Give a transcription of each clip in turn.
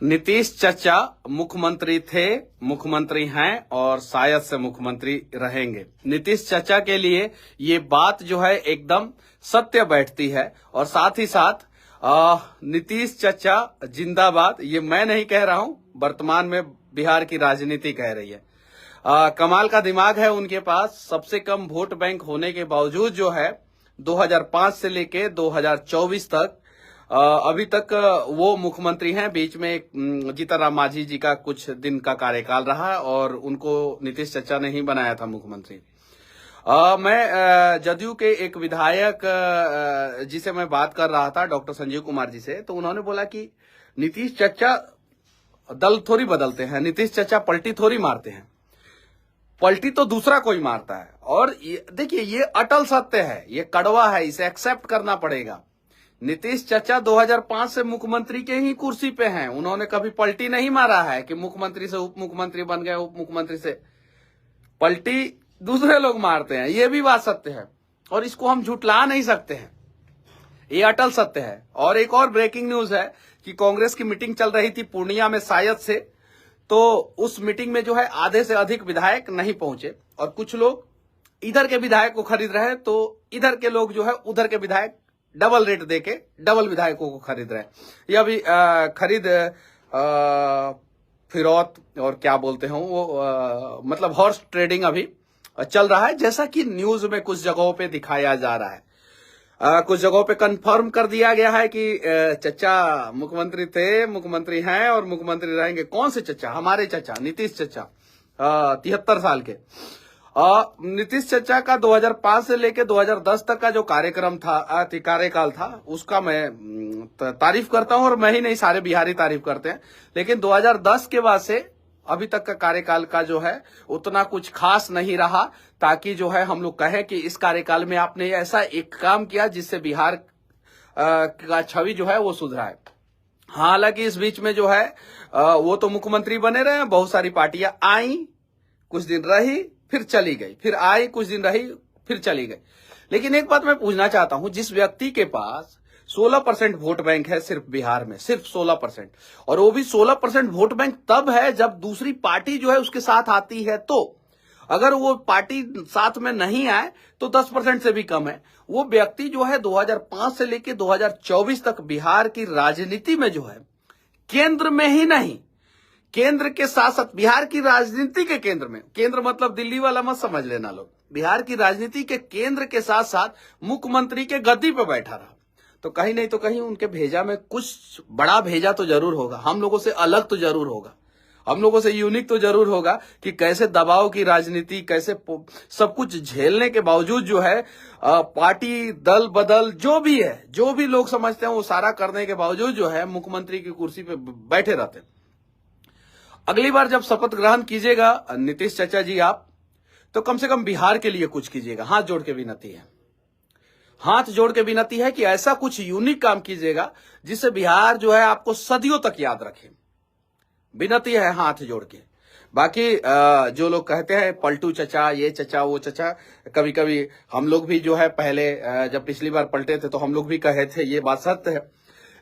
नीतीश चचा मुख्यमंत्री थे, मुख्यमंत्री हैं और शायद से मुख्यमंत्री रहेंगे। नीतीश चचा के लिए ये बात जो है एकदम सत्य बैठती है और साथ ही साथ नीतीश चचा जिंदाबाद, ये मैं नहीं कह रहा हूं, वर्तमान में बिहार की राजनीति कह रही है। कमाल का दिमाग है उनके पास। सबसे कम वोट बैंक होने के बावजूद जो है 2005 से लेके 2024 तक अभी तक वो मुख्यमंत्री हैं। बीच में जीतन राम मांझी जी का कुछ दिन का कार्यकाल रहा और उनको नीतीश चचा ने ही बनाया था मुख्यमंत्री। मैं जदयू के एक विधायक जिसे मैं बात कर रहा था, डॉक्टर संजीव कुमार जी से, तो उन्होंने बोला कि नीतीश चचा दल थोड़ी बदलते हैं, नीतीश चचा पलटी थोड़ी मारते हैं, पलटी तो दूसरा कोई मारता है। और देखिए ये अटल सत्य है, ये कड़वा है, इसे एक्सेप्ट करना पड़ेगा। नीतीश चचा 2005 से मुख्यमंत्री के ही कुर्सी पे हैं, उन्होंने कभी पलटी नहीं मारा है कि मुख्यमंत्री से उप मुख्यमंत्री बन गए, उप मुख्यमंत्री से। पलटी दूसरे लोग मारते हैं, ये भी बात सत्य है और इसको हम झुटला नहीं सकते हैं, ये अटल सत्य है। और एक और ब्रेकिंग न्यूज है कि कांग्रेस की मीटिंग चल रही थी पूर्णिया में शायद से, तो उस मीटिंग में जो है आधे से अधिक विधायक नहीं पहुंचे और कुछ लोग इधर के विधायक को खरीद रहे हैं, तो इधर के लोग जो है उधर के विधायक डबल रेट देके डबल विधायकों को खरीद रहे हैं। यह भी खरीद फिरौत और क्या बोलते हैं वो मतलब हॉर्स ट्रेडिंग अभी चल रहा है, जैसा कि न्यूज में कुछ जगहों पे दिखाया जा रहा है। कुछ जगहों पे कंफर्म कर दिया गया है कि चचा मुख्यमंत्री थे, मुख्यमंत्री हैं और मुख्यमंत्री रहेंगे। कौन से चचा? हमारे चचा नीतीश चचा, 73 साल के। नीतीश चचा का 2005 से लेके 2010 तक का जो कार्यकाल था उसका मैं तारीफ करता हूं और मैं ही नहीं, सारे बिहारी तारीफ करते हैं। लेकिन 2010 के बाद से अभी तक का कार्यकाल का जो है उतना कुछ खास नहीं रहा, ताकि जो है हम लोग कहें कि इस कार्यकाल में आपने ऐसा एक काम किया जिससे बिहार का छवि जो है वो सुधरा है। हालांकि इस बीच में जो है वो तो मुख्यमंत्री बने रहे, बहुत सारी पार्टियां आई, कुछ दिन रही, फिर चली गई, फिर आई, कुछ दिन रही, फिर चली गई। लेकिन एक बात मैं पूछना चाहता हूं, जिस व्यक्ति के पास 16% वोट बैंक है सिर्फ बिहार में, सिर्फ 16%, और वो भी 16% वोट बैंक तब है जब दूसरी पार्टी जो है उसके साथ आती है, तो अगर वो पार्टी साथ में नहीं आए तो 10% से भी कम है। वो व्यक्ति जो है 2005 से लेकर 2024 तक बिहार की राजनीति में जो है केंद्र में ही नहीं, केंद्र के साथ साथ बिहार की राजनीति के केंद्र में, केंद्र मतलब दिल्ली वाला मत समझ लेना लोग, बिहार की राजनीति के केंद्र के साथ साथ मुख्यमंत्री के गद्दी पे बैठा रहा। तो कहीं नहीं तो कहीं उनके भेजा में कुछ बड़ा भेजा तो जरूर होगा, हम लोगों से अलग तो जरूर होगा, हम लोगों से यूनिक तो जरूर होगा कि कैसे दबाव की राजनीति, कैसे सब कुछ झेलने के बावजूद जो है पार्टी दल बदल जो भी है, जो भी लोग समझते हैं वो सारा करने के बावजूद जो है मुख्यमंत्री की कुर्सी पे बैठे रहते हैं। अगली बार जब शपथ ग्रहण कीजिएगा नीतीश चचा जी आप, तो कम से कम बिहार के लिए कुछ कीजिएगा। हाथ जोड़ के विनती है, हाथ जोड़ के विनती है कि ऐसा कुछ यूनिक काम कीजिएगा जिससे बिहार जो है आपको सदियों तक याद रखे। विनती है हाथ जोड़ के। बाकी जो लोग कहते हैं पलटू चचा, ये चचा, वो चचा, कभी कभी हम लोग भी जो है पहले जब पिछली बार पलटे थे तो हम लोग भी कहे थे, ये बात सत्य है।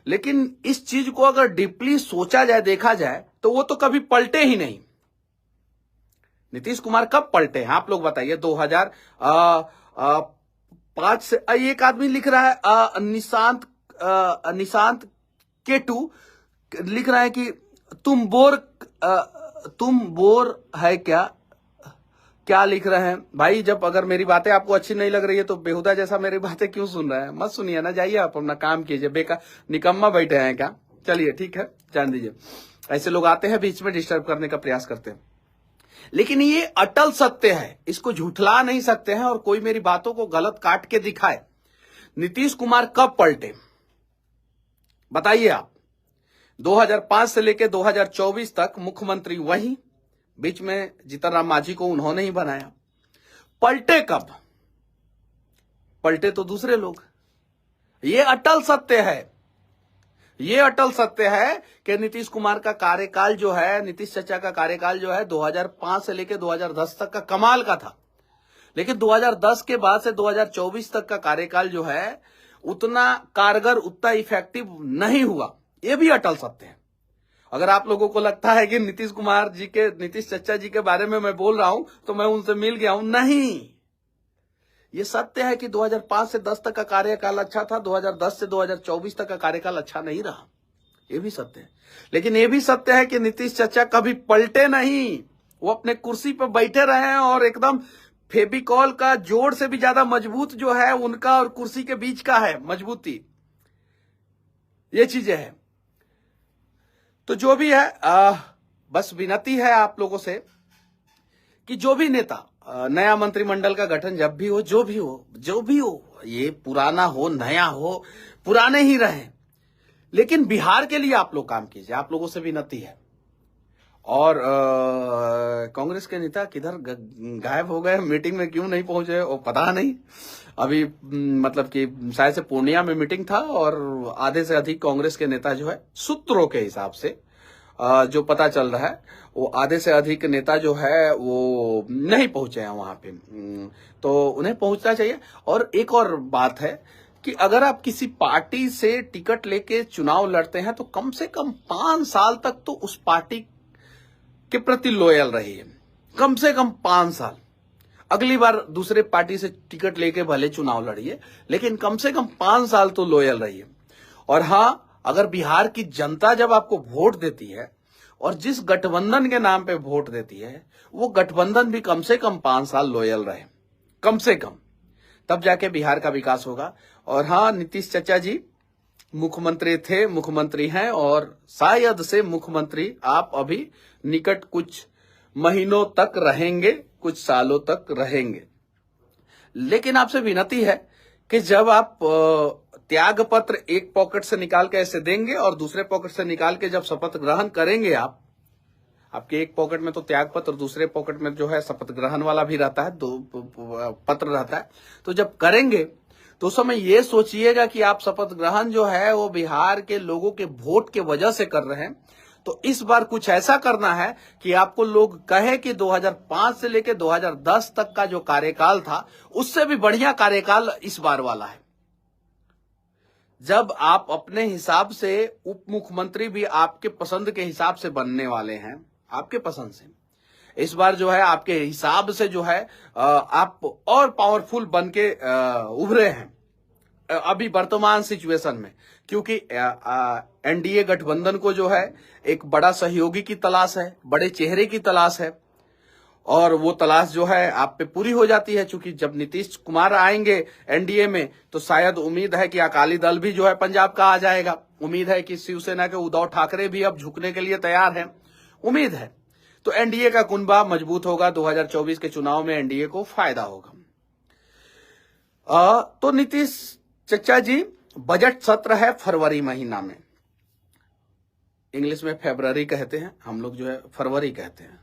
लेकिन इस चीज को अगर डीपली सोचा जाए, देखा जाए, तो वो तो कभी पलटे ही नहीं। नीतीश कुमार कब पलटे हैं आप लोग बताइए? 2005 से। एक आदमी लिख रहा है निशांत केटू लिख रहा है कि तुम बोर है क्या लिख रहे हैं भाई? जब अगर मेरी बातें आपको अच्छी नहीं लग रही है तो बेहुदा जैसा मेरी बातें क्यों सुन रहे हैं? मत सुनिए ना, जाइए आप अपना काम कीजिए। बेकार निकम्मा बैठे हैं क्या? चलिए ठीक है, जान दीजिए। ऐसे लोग आते हैं बीच में, डिस्टर्ब करने का प्रयास करते हैं। लेकिन ये अटल सत्य है, इसको झूठला नहीं सकते हैं और कोई मेरी बातों को गलत काट के दिखाए। नीतीश कुमार कब पलटे बताइए आप? 2005 से लेकर 2024 तक मुख्यमंत्री वही, बीच में जीतन राम मांझी को उन्होंने ही बनाया। पलटे कब? पलटे तो दूसरे लोग। ये अटल सत्य है, ये अटल सत्य है कि नीतीश कुमार का कार्यकाल जो है, नीतीश चचा का कार्यकाल जो है 2005 से लेकर 2010 तक का कमाल का था। लेकिन 2010 के बाद से 2024 तक का कार्यकाल जो है उतना कारगर, उतना इफेक्टिव नहीं हुआ। ये भी अटल सत्य है। अगर आप लोगों को लगता है कि नीतीश चचा जी के बारे में मैं बोल रहा हूं तो मैं उनसे मिल गया हूं, नहीं। ये सत्य है कि 2005 से 10 तक का कार्यकाल अच्छा था, 2010 से 2024 तक का कार्यकाल अच्छा नहीं रहा, ये भी सत्य है। लेकिन ये भी सत्य है कि नीतीश चचा कभी पलटे नहीं, वो अपने कुर्सी पर बैठे रहे हैं और एकदम फेविकॉल का जोड़ से भी ज्यादा मजबूत जो है उनका और कुर्सी के बीच का है मजबूती, ये चीजें है। तो जो भी है बस विनती है आप लोगों से कि जो भी नेता नया मंत्रिमंडल का गठन जब भी हो, जो भी हो, ये पुराना हो नया हो, पुराने ही रहे, लेकिन बिहार के लिए आप लोग काम कीजिए, आप लोगों से विनती है। और कांग्रेस के नेता किधर गायब हो गए, मीटिंग में क्यों नहीं पहुंचे वो पता नहीं। अभी मतलब कि शायद से पूर्णिया में मीटिंग था और आधे से अधिक कांग्रेस के नेता जो है, सूत्रों के हिसाब से जो पता चल रहा है, वो आधे से अधिक नेता जो है वो नहीं पहुंचे हैं वहां पे, तो उन्हें पहुंचना चाहिए। और एक और बात है कि अगर आप किसी पार्टी से टिकट लेके चुनाव लड़ते हैं तो कम से कम 5 साल तक तो उस पार्टी के प्रति लॉयल रहिए, कम से कम 5 साल। अगली बार दूसरे पार्टी से टिकट लेके भले चुनाव लड़िए, लेकिन कम से कम 5 साल तो लॉयल रहिए। और हां, अगर बिहार की जनता जब आपको वोट देती है और जिस गठबंधन के नाम पे वोट देती है, वो गठबंधन भी कम से कम 5 साल लॉयल रहे, कम से कम, तब जाके बिहार का विकास होगा। और हां, नीतीश चचा जी मुख्यमंत्री थे, मुख्यमंत्री हैं और शायद से मुख्यमंत्री आप अभी निकट कुछ महीनों तक रहेंगे, कुछ सालों तक रहेंगे। लेकिन आपसे विनती है कि जब आप त्याग पत्र एक पॉकेट से निकाल के ऐसे देंगे और दूसरे पॉकेट से निकाल के जब शपथ ग्रहण करेंगे, आपके एक पॉकेट में तो त्याग पत्र, दूसरे पॉकेट में जो है शपथ ग्रहण वाला भी रहता है, 2 पत्र रहता है। तो जब करेंगे तो उस समय ये सोचिएगा कि आप शपथ ग्रहण जो है वो बिहार के लोगों के वोट के वजह से कर रहे हैं। तो इस बार कुछ ऐसा करना है कि आपको लोग कहे कि 2005 से लेकर 2010 तक का जो कार्यकाल था उससे भी बढ़िया कार्यकाल इस बार वाला है। जब आप अपने हिसाब से उप मुख्यमंत्री भी आपके पसंद के हिसाब से बनने वाले हैं, आपके पसंद से, इस बार जो है आपके हिसाब से जो है आप और पावरफुल बन के उभरे हैं अभी वर्तमान सिचुएशन में, क्योंकि एनडीए गठबंधन को जो है एक बड़ा सहयोगी की तलाश है, बड़े चेहरे की तलाश है, और वो तलाश जो है आप पे पूरी हो जाती है। क्योंकि जब नीतीश कुमार आएंगे एनडीए में तो शायद उम्मीद है कि अकाली दल भी जो है पंजाब का आ जाएगा, उम्मीद है कि शिवसेना के उद्धव ठाकरे भी अब झुकने के लिए तैयार हैं, उम्मीद है। तो एनडीए का कुनबा मजबूत होगा, 2024 के चुनाव में एनडीए को फायदा होगा। तो नीतीश चचा जी, बजट सत्र है फरवरी महीना में, इंग्लिश में फरवरी कहते हैं, हम लोग जो है फरवरी कहते हैं।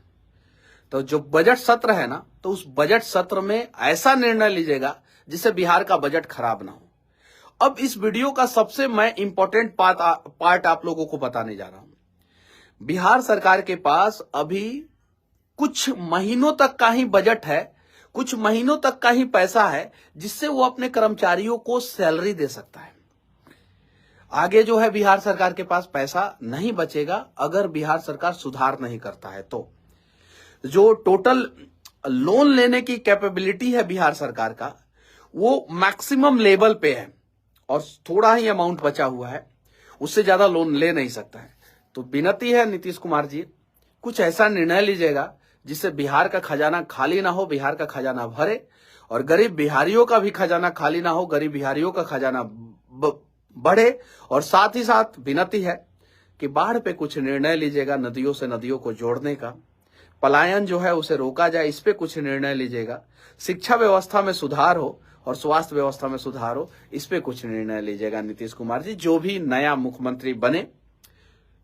तो जो बजट सत्र है ना, तो उस बजट सत्र में ऐसा निर्णय लीजिएगा जिससे बिहार का बजट खराब ना हो। अब इस वीडियो का सबसे मैं इंपॉर्टेंट पार्ट आप लोगों को बताने जा रहा हूं। बिहार सरकार के पास अभी कुछ महीनों तक का ही बजट है, कुछ महीनों तक का ही पैसा है जिससे वो अपने कर्मचारियों को सैलरी दे सकता है। आगे जो है बिहार सरकार के पास पैसा नहीं बचेगा अगर बिहार सरकार सुधार नहीं करता है। तो जो टोटल लोन लेने की कैपेबिलिटी है बिहार सरकार का, वो मैक्सिमम लेवल पे है और थोड़ा ही अमाउंट बचा हुआ है, उससे ज्यादा लोन ले नहीं सकता है। तो विनती है नीतीश कुमार जी, कुछ ऐसा निर्णय लीजिएगा जिससे बिहार का खजाना खाली ना हो, बिहार का खजाना भरे और गरीब बिहारियों का भी खजाना खाली ना हो, गरीब बिहारियों का खजाना बढ़े। और साथ ही साथ विनती है कि बाढ़ पे कुछ निर्णय लीजिएगा, नदियों से नदियों को जोड़ने का, पलायन जो है उसे रोका जाए, इस पे कुछ निर्णय लीजिएगा। शिक्षा व्यवस्था में सुधार हो और स्वास्थ्य व्यवस्था में सुधार हो, इस पे कुछ निर्णय लीजिएगा नीतीश कुमार जी। जो भी नया मुख्यमंत्री बने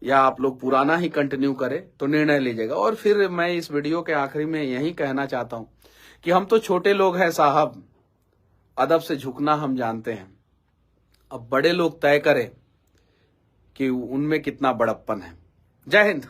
या आप लोग पुराना ही कंटिन्यू करें, तो निर्णय लीजिएगा। और फिर मैं इस वीडियो के आखिरी में यही कहना चाहता हूं कि हम तो छोटे लोग हैं साहब, अदब से झुकना हम जानते हैं, अब बड़े लोग तय करें कि उनमें कितना बड़प्पन है। जय हिंद।